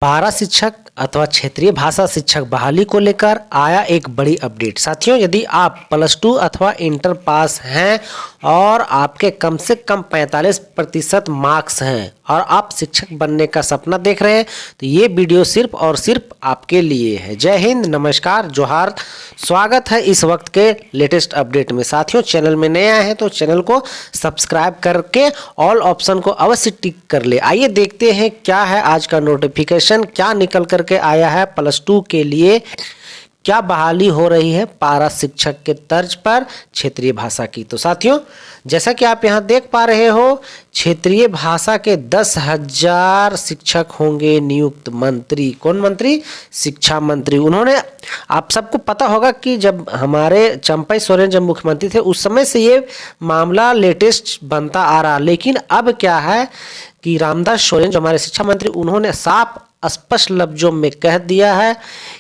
पारा शिक्षक अथवा क्षेत्रीय भाषा शिक्षक बहाली को लेकर आया एक बड़ी अपडेट। साथियों, यदि आप +2 अथवा इंटर पास हैं और आपके कम से कम 45% मार्क्स हैं और आप शिक्षक बनने का सपना देख रहे हैं तो ये वीडियो सिर्फ और सिर्फ आपके लिए है। जय हिंद, नमस्कार, जोहार, स्वागत है इस वक्त के लेटेस्ट अपडेट में। साथियों, चैनल में नए आए हैं तो चैनल को सब्सक्राइब करके ऑल ऑप्शन को अवश्य टिक कर ले। आइए देखते हैं क्या है आज का नोटिफिकेशन, क्या निकल करके आया है +2 के लिए। क्या बहाली हो रही है पारा शिक्षक के तर्ज पर क्षेत्रीय भाषा की। तो साथियों, जैसा कि आप यहां देख पा रहे हो, क्षेत्रीय भाषा के 10,000 शिक्षक होंगे नियुक्त। मंत्री कौन? मंत्री, शिक्षा मंत्री। उन्होंने, आप सबको पता होगा कि जब हमारे चंपई सोरेन जब मुख्यमंत्री थे उस समय से ये मामला लेटेस्ट बनता आ रहा, लेकिन अब क्या है कि रामदास सोरेन जो हमारे शिक्षा मंत्री, उन्होंने साफ स्पष्ट लफ्जों में कह दिया है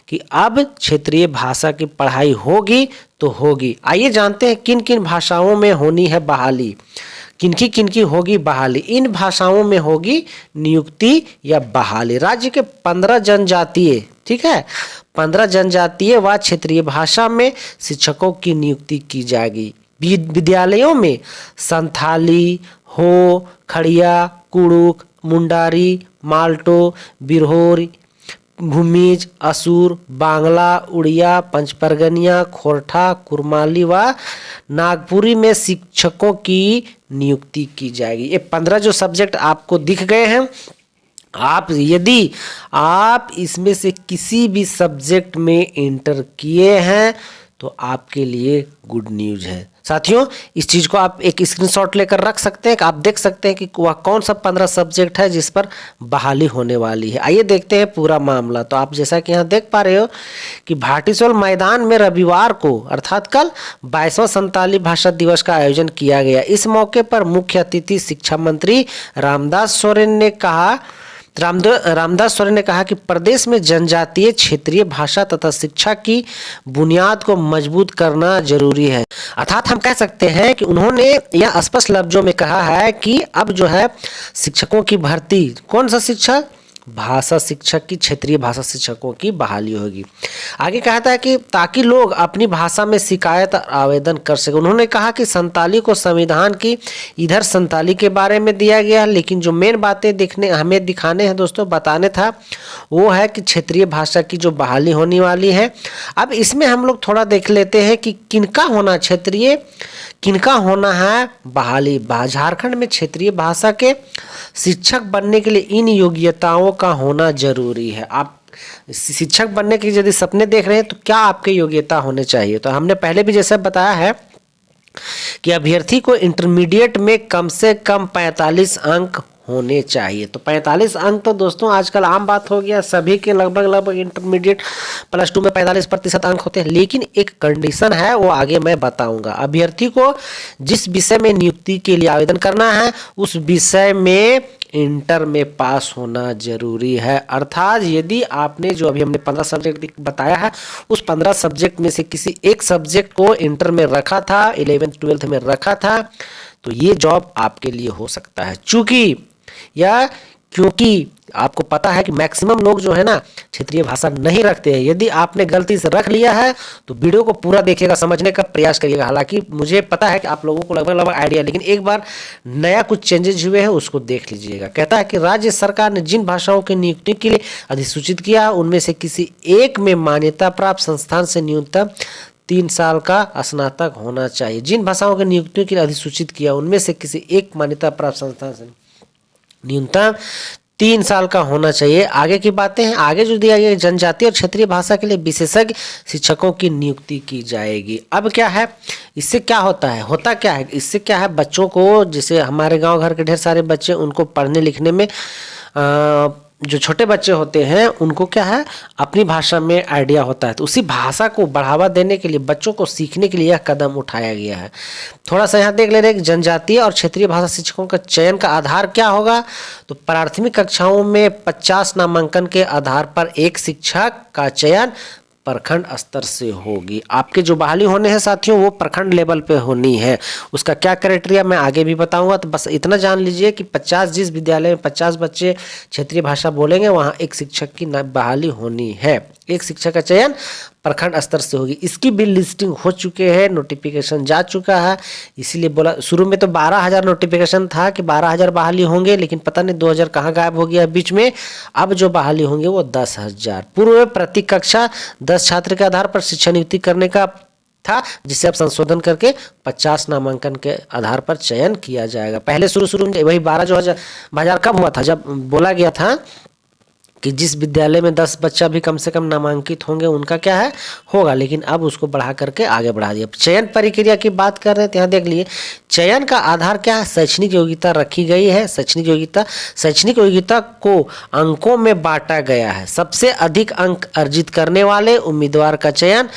कि अब क्षेत्रीय भाषा की पढ़ाई होगी तो होगी। आइए जानते हैं किन किन भाषाओं में होनी है बहाली, किनकी होगी बहाली। इन भाषाओं में होगी नियुक्ति या बहाली। राज्य के 15 जनजातीय, ठीक है, 15 जनजातीय व क्षेत्रीय भाषा में शिक्षकों की नियुक्ति की जाएगी। विद्यालयों में संथाली, हो, खड़िया, कुड़ुक, मुंडारी, माल्टो, बिरहोरी, भूमिज, असुर, बांग्ला, उड़िया, पंचपरगनिया, खोरठा, कुरमाली व नागपुरी में शिक्षकों की नियुक्ति की जाएगी। ये 15 जो सब्जेक्ट आपको दिख गए हैं, यदि आप इसमें से किसी भी सब्जेक्ट में इंटर किए हैं तो आपके लिए गुड न्यूज है। साथियों, इस चीज को आप एक स्क्रीनशॉट लेकर रख सकते हैं कि आप देख सकते हैं कि वह कौन सा 15 सब्जेक्ट है जिस पर बहाली होने वाली है। आइए देखते हैं पूरा मामला। तो आप जैसा कि यहाँ देख पा रहे हो कि भाटीसोल मैदान में रविवार को अर्थात कल 22वां संताली भाषा दिवस का आयोजन किया गया। इस मौके पर मुख्य अतिथि शिक्षा मंत्री रामदास सोरेन ने कहा कि प्रदेश में जनजातीय क्षेत्रीय भाषा तथा शिक्षा की बुनियाद को मजबूत करना जरूरी है। अर्थात हम कह सकते हैं कि उन्होंने यह स्पष्ट लफ्जों में कहा है कि अब जो है शिक्षकों की भर्ती, कौन सा शिक्षक? भाषा शिक्षक की, क्षेत्रीय भाषा शिक्षकों की बहाली होगी। आगे कहता है कि ताकि लोग अपनी भाषा में शिकायत और आवेदन कर सके। उन्होंने कहा कि संताली को संविधान की इधर संताली के बारे में दिया गया है, लेकिन जो मेन बातें हमें दिखाने हैं दोस्तों, बताने था, वो है कि क्षेत्रीय भाषा की जो बहाली होने वाली है। अब इसमें हम लोग थोड़ा देख लेते हैं कि किनका होना क्षेत्रीय, किनका होना है बहाली। झारखंड में क्षेत्रीय भाषा के शिक्षक बनने के लिए इन योग्यताओं का होना जरूरी है। आप शिक्षक बनने के यदि सपने देख रहे हैं तो क्या आपके योग्यता होने चाहिए? तो हमने पहले भी जैसे बताया है कि अभ्यर्थी को इंटरमीडिएट में कम से कम 45 अंक होने चाहिए। तो 45 अंक तो दोस्तों आजकल आम बात हो गया, सभी के लगभग इंटरमीडिएट +2 में 45% अंक होते हैं। लेकिन एक कंडीशन है, वो आगे मैं बताऊंगा। अभ्यर्थी को जिस विषय में नियुक्ति के लिए आवेदन करना है उस विषय में इंटर में पास होना जरूरी है। अर्थात यदि आपने जो अभी हमने 15 सब्जेक्ट बताया है उस 15 सब्जेक्ट में से किसी एक सब्जेक्ट को इंटर में रखा था, 11th 12th में रखा था, तो ये जॉब आपके लिए हो सकता है। क्योंकि आपको पता है कि मैक्सिमम लोग जो है ना क्षेत्रीय भाषा नहीं रखते हैं। यदि आपने गलती से रख लिया है तो वीडियो को पूरा देखिएगा, समझने का प्रयास करिएगा। हालांकि मुझे पता है कि आप लोगों को लगभग आइडिया, लेकिन एक बार नया कुछ चेंजेस हुए हैं उसको देख लीजिएगा। कहता है कि राज्य सरकार ने जिन भाषाओं की नियुक्ति के लिए अधिसूचित किया उनमें से किसी एक में मान्यता प्राप्त संस्थान से न्यूनतम 3 साल का स्नातक होना चाहिए। जिन भाषाओं की नियुक्तियों के लिए अधिसूचित किया उनमें से किसी एक मान्यता प्राप्त संस्थान से न्यूनतम 3 साल का होना चाहिए। आगे की बातें हैं, आगे जो दिया गया, जनजातीय और क्षेत्रीय भाषा के लिए विशेषज्ञ शिक्षकों की नियुक्ति की जाएगी। अब क्या है, इससे क्या होता है, इससे क्या है, बच्चों को, जैसे हमारे गांव घर के ढेर सारे बच्चे, उनको पढ़ने लिखने में जो छोटे बच्चे होते हैं उनको क्या है, अपनी भाषा में आइडिया होता है। तो उसी भाषा को बढ़ावा देने के लिए, बच्चों को सीखने के लिए यह कदम उठाया गया है। थोड़ा सा यहाँ देख ले रहे हैं कि जनजातीय और क्षेत्रीय भाषा शिक्षकों का चयन का आधार क्या होगा। तो प्राथमिक कक्षाओं में 50 नामांकन के आधार पर एक शिक्षक का चयन प्रखंड स्तर से होगी। आपके जो बहाली होने हैं साथियों वो प्रखंड लेवल पे होनी है। उसका क्या क्राइटेरिया मैं आगे भी बताऊंगा। तो बस इतना जान लीजिए कि 50 जिस विद्यालय में 50 बच्चे क्षेत्रीय भाषा बोलेंगे वहाँ एक शिक्षक की बहाली होनी है। एक शिक्षक का चयन प्रखंड स्तर से होगी। इसकी भी लिस्टिंग हो चुके हैं, नोटिफिकेशन जा चुका है। इसीलिए बोला शुरू में तो 12,000 नोटिफिकेशन था कि 12,000 बहाली होंगे, लेकिन पता नहीं 2,000 कहाँ गायब हो गया बीच में। अब जो बहाली होंगे वो 10,000। पूर्व में प्रति कक्षा 10 छात्र के आधार पर शिक्षा नियुक्ति करने का था, जिसे अब संशोधन करके 50 नामांकन के आधार पर चयन किया जाएगा। पहले शुरू में वही 12,000 कब हुआ था, जब बोला गया था कि जिस विद्यालय में 10 बच्चा भी कम से कम नामांकित होंगे उनका क्या है होगा, लेकिन अब उसको बढ़ा करके आगे बढ़ा दिया। चयन प्रक्रिया की बात कर रहे हैं, यहाँ देख लिए चयन का आधार क्या है, शैक्षणिक योग्यता रखी गई है। शैक्षणिक योग्यता को अंकों में बांटा गया है। सबसे अधिक अंक अर्जित करने वाले उम्मीदवार का चयन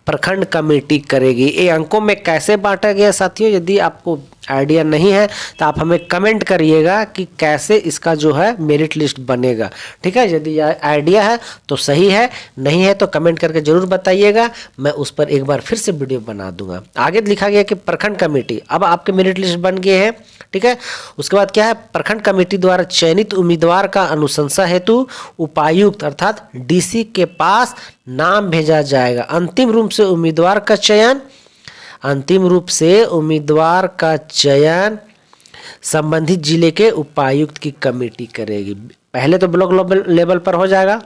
प्रखंड कमेटी करेगी। ये अंकों में कैसे बांटा गया साथियों, यदि आपको आइडिया नहीं है तो आप हमें कमेंट करिएगा कि कैसे इसका जो है मेरिट लिस्ट बनेगा। ठीक है, यदि आइडिया है तो सही है, नहीं है तो कमेंट करके जरूर बताइएगा। मैं उस पर एक बार फिर से वीडियो बना दूंगा। आगे लिखा गया कि प्रखंड कमेटी, अब आपके मेरिट लिस्ट बन गए हैं। ठीक है, उसके बाद क्या है, प्रखंड कमेटी द्वारा चयनित उम्मीदवार का अनुशंसा हेतु उपायुक्त अर्थात डीसी के पास नाम भेजा जाएगा। अंतिम रूप से उम्मीदवार का चयन संबंधित जिले के उपायुक्त की कमेटी करेगी। पहले तो ब्लॉक लेवल पर हो जाएगा,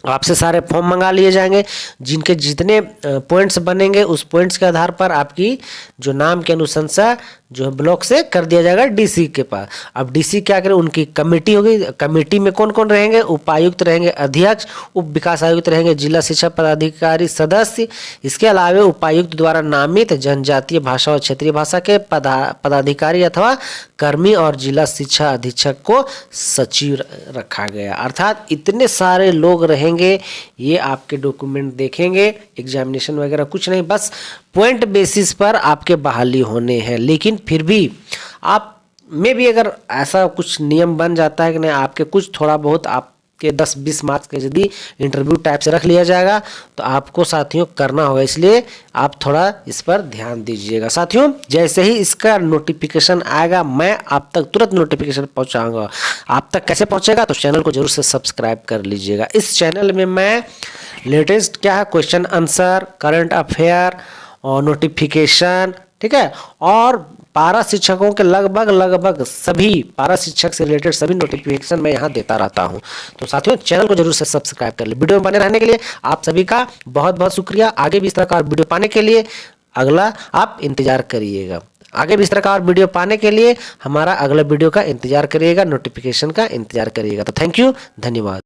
आपसे सारे फॉर्म मंगा लिए जाएंगे, जिनके जितने पॉइंट्स बनेंगे उस पॉइंट्स के आधार पर आपकी जो नाम की अनुशंसा जो है ब्लॉक से कर दिया जाएगा डीसी के पास। अब डीसी क्या करे, उनकी कमेटी होगी। कमेटी में कौन कौन रहेंगे, उपायुक्त रहेंगे, अध्यक्ष, उप विकास आयुक्त रहेंगे, जिला शिक्षा पदाधिकारी सदस्य। इसके अलावा उपायुक्त द्वारा नामित जनजातीय भाषा और क्षेत्रीय भाषा के पदाधिकारी अथवा कर्मी और जिला शिक्षा अधीक्षक को सचिव रखा गया। अर्थात इतने सारे लोग रहेंगे, ये आपके डॉक्यूमेंट देखेंगे, एग्जामिनेशन वगैरह कुछ नहीं, बस पॉइंट बेसिस पर आपके बहाली होने हैं। लेकिन फिर भी आप में भी अगर ऐसा कुछ नियम बन जाता है कि नहीं, आपके कुछ थोड़ा बहुत आपके 10-20 मार्क्स के यदि इंटरव्यू टाइप से रख लिया जाएगा तो आपको साथियों करना होगा। इसलिए आप थोड़ा इस पर ध्यान दीजिएगा साथियों। जैसे ही इसका नोटिफिकेशन आएगा मैं आप तक तुरंत नोटिफिकेशन पहुंचाऊंगा। आप तक कैसे पहुंचेगा, तो चैनल को जरूर से सब्सक्राइब कर लीजिएगा। इस चैनल में मैं लेटेस्ट क्या है क्वेश्चन आंसर, करंट अफेयर और नोटिफिकेशन, ठीक है, और पारा शिक्षकों के लगभग सभी पारा शिक्षक से रिलेटेड सभी नोटिफिकेशन मैं यहाँ देता रहता हूँ। तो साथियों चैनल को जरूर से सब्सक्राइब कर ले। वीडियो में बने रहने के लिए आप सभी का बहुत बहुत शुक्रिया। आगे भी इस तरह का और वीडियो पाने के लिए अगला आप इंतजार करिएगा। आगे भी इस तरह का और वीडियो पाने के लिए हमारा अगला वीडियो का इंतजार करिएगा, नोटिफिकेशन का इंतजार करिएगा। तो थैंक यू, धन्यवाद।